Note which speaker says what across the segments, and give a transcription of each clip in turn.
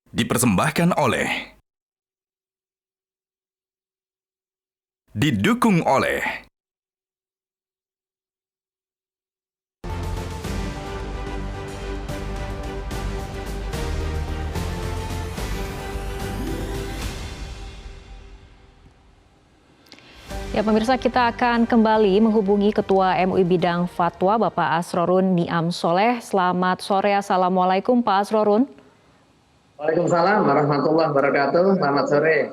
Speaker 1: Dipersembahkan oleh, didukung oleh
Speaker 2: Ya pemirsa, kita akan kembali menghubungi Ketua MUI Bidang Fatwa Bapak Asrorun Niam Soleh. Selamat sore, Assalamualaikum Pak Asrorun.
Speaker 3: Waalaikumsalam warahmatullahi wabarakatuh. Selamat sore.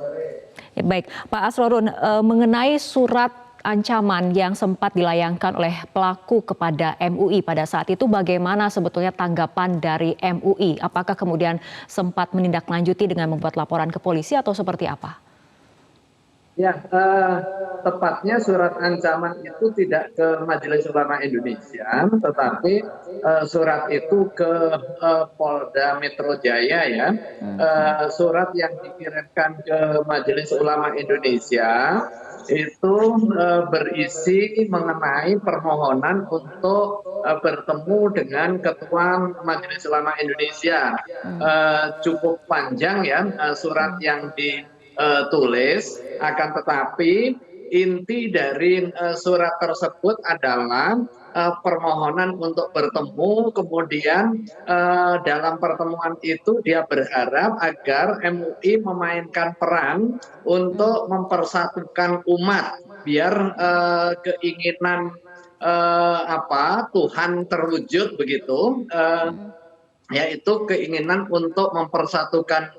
Speaker 2: Ya, baik, Pak Asrorun, mengenai surat ancaman yang sempat dilayangkan oleh pelaku kepada MUI pada saat itu, bagaimana sebetulnya tanggapan dari MUI? Apakah kemudian sempat menindaklanjuti dengan membuat laporan ke polisi atau seperti apa?
Speaker 3: Ya, tepatnya surat ancaman itu tidak ke Majelis Ulama Indonesia, tetapi surat itu ke Polda Metro Jaya ya. Surat yang dikirimkan ke Majelis Ulama Indonesia itu berisi mengenai permohonan untuk bertemu dengan Ketua Majelis Ulama Indonesia. Cukup panjang ya surat yang ditulis, akan tetapi inti dari surat tersebut adalah permohonan untuk bertemu, kemudian dalam pertemuan itu dia berharap agar MUI memainkan peran untuk mempersatukan umat biar keinginan Tuhan terwujud begitu, yaitu keinginan untuk mempersatukan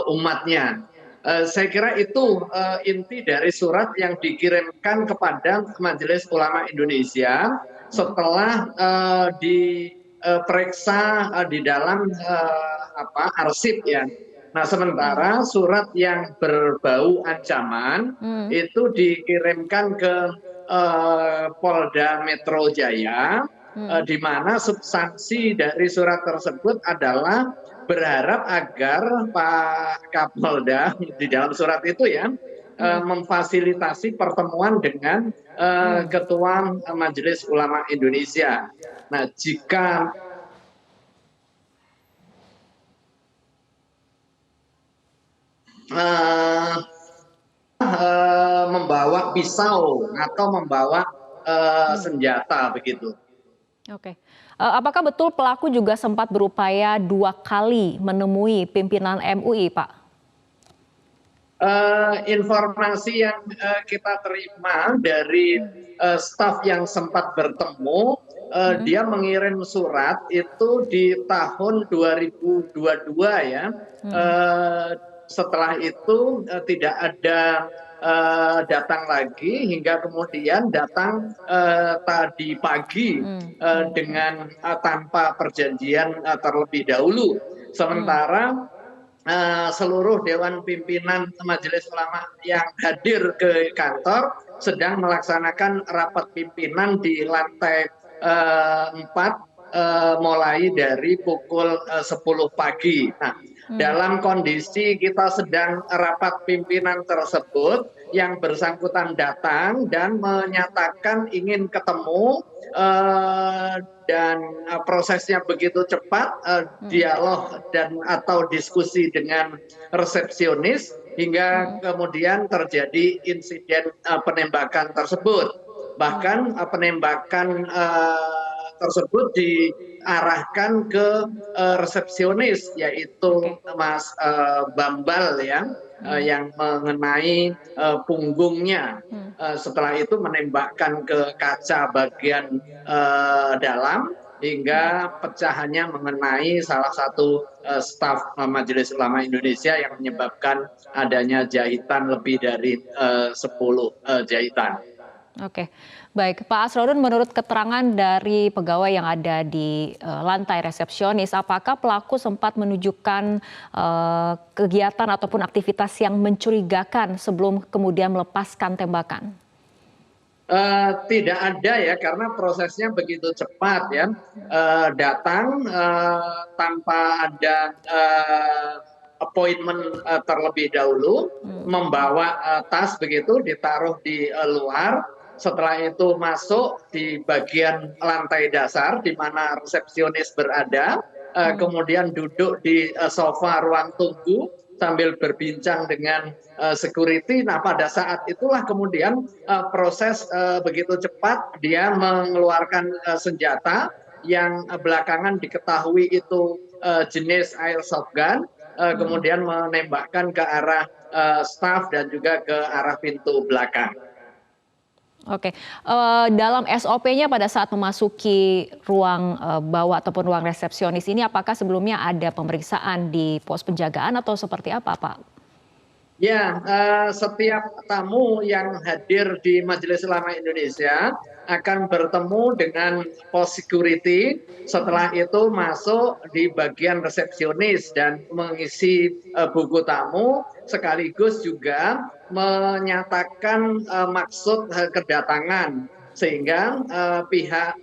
Speaker 3: umatnya. Saya kira itu inti dari surat yang dikirimkan kepada Majelis Ulama Indonesia setelah diperiksa di dalam arsip ya. Nah, sementara surat yang berbau ancaman itu dikirimkan ke Polda Metro Jaya, di mana substansi dari surat tersebut adalah berharap agar Pak Kapolda di dalam surat itu ya memfasilitasi pertemuan dengan Ketua Majelis Ulama Indonesia. Nah, jika membawa pisau atau membawa senjata begitu.
Speaker 2: Oke. Apakah betul pelaku juga sempat berupaya 2 kali menemui pimpinan MUI, Pak?
Speaker 3: Informasi yang kita terima dari staf yang sempat bertemu, dia mengirim surat itu di tahun 2022 ya. Setelah itu tidak ada datang lagi hingga kemudian datang tadi pagi dengan tanpa perjanjian terlebih dahulu. Sementara seluruh Dewan Pimpinan Majelis Ulama yang hadir ke kantor sedang melaksanakan rapat pimpinan di lantai 4 mulai dari pukul 10 pagi. Nah, dalam kondisi kita sedang rapat pimpinan tersebut, yang bersangkutan datang dan menyatakan ingin ketemu, dan prosesnya begitu cepat, dialog dan atau diskusi dengan resepsionis hingga kemudian terjadi insiden penembakan tersebut. Bahkan penembakan tersebut diarahkan ke resepsionis, yaitu Mas Bambal ya, yang mengenai punggungnya. Setelah itu menembakkan ke kaca bagian dalam hingga pecahannya mengenai salah satu staf Majelis Ulama Indonesia yang menyebabkan adanya jahitan lebih dari 10 jahitan.
Speaker 2: Oke, baik. Pak Asrorun, menurut keterangan dari pegawai yang ada di lantai resepsionis, apakah pelaku sempat menunjukkan kegiatan ataupun aktivitas yang mencurigakan sebelum kemudian melepaskan tembakan?
Speaker 3: Tidak ada ya, karena prosesnya begitu cepat ya. Datang tanpa ada appointment terlebih dahulu, membawa tas begitu, ditaruh di luar. Setelah itu masuk di bagian lantai dasar di mana resepsionis berada, kemudian duduk di sofa ruang tunggu sambil berbincang dengan security. Nah, pada saat itulah kemudian proses begitu cepat dia mengeluarkan senjata yang belakangan diketahui itu jenis airsoft gun, kemudian menembakkan ke arah staf dan juga ke arah pintu belakang.
Speaker 2: Oke, dalam SOP-nya pada saat memasuki ruang bawah ataupun ruang resepsionis ini, apakah sebelumnya ada pemeriksaan di pos penjagaan atau seperti apa, Pak?
Speaker 3: Ya, setiap tamu yang hadir di Majelis Ulama Indonesia akan bertemu dengan pos security. Setelah itu masuk di bagian resepsionis dan mengisi buku tamu, sekaligus juga menyatakan maksud kedatangan, sehingga pihak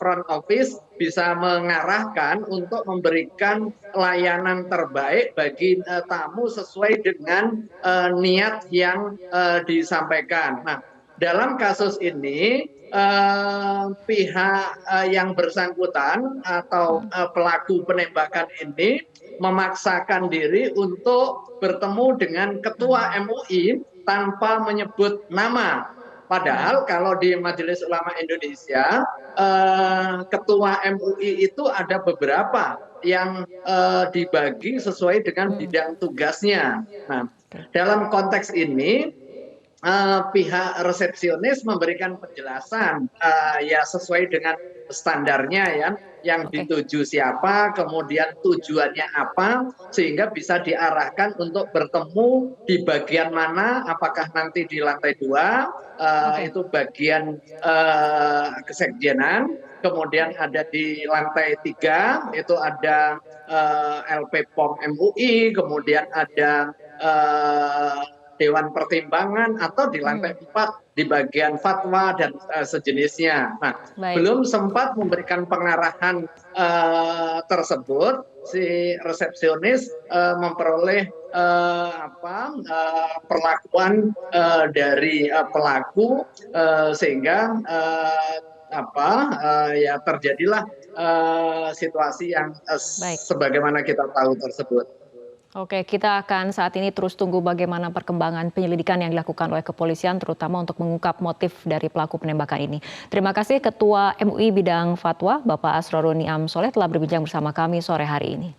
Speaker 3: front office bisa mengarahkan untuk memberikan layanan terbaik bagi tamu sesuai dengan niat yang disampaikan. Nah, dalam kasus ini pihak yang bersangkutan atau pelaku penembakan ini memaksakan diri untuk bertemu dengan Ketua MUI tanpa menyebut nama. Padahal kalau di Majelis Ulama Indonesia, Ketua MUI itu ada beberapa yang dibagi sesuai dengan bidang tugasnya. Nah, dalam konteks ini, pihak resepsionis memberikan penjelasan ya sesuai dengan standarnya ya, yang dituju siapa, kemudian tujuannya apa, sehingga bisa diarahkan untuk bertemu di bagian mana, apakah nanti di lantai 2, itu bagian kesekjenan, kemudian ada di lantai 3, itu ada LP POM MUI, kemudian ada Dewan Pertimbangan, atau di lantai 4 di bagian fatwa dan sejenisnya. Nah, belum sempat memberikan pengarahan tersebut, si resepsionis memperoleh perlakuan dari pelaku, sehingga ya terjadilah situasi yang sebagaimana kita tahu tersebut.
Speaker 2: Oke, kita akan saat ini terus tunggu bagaimana perkembangan penyelidikan yang dilakukan oleh kepolisian, terutama untuk mengungkap motif dari pelaku penembakan ini. Terima kasih Ketua MUI Bidang Fatwa, Bapak Asrorun Niam Soleh telah berbincang bersama kami sore hari ini.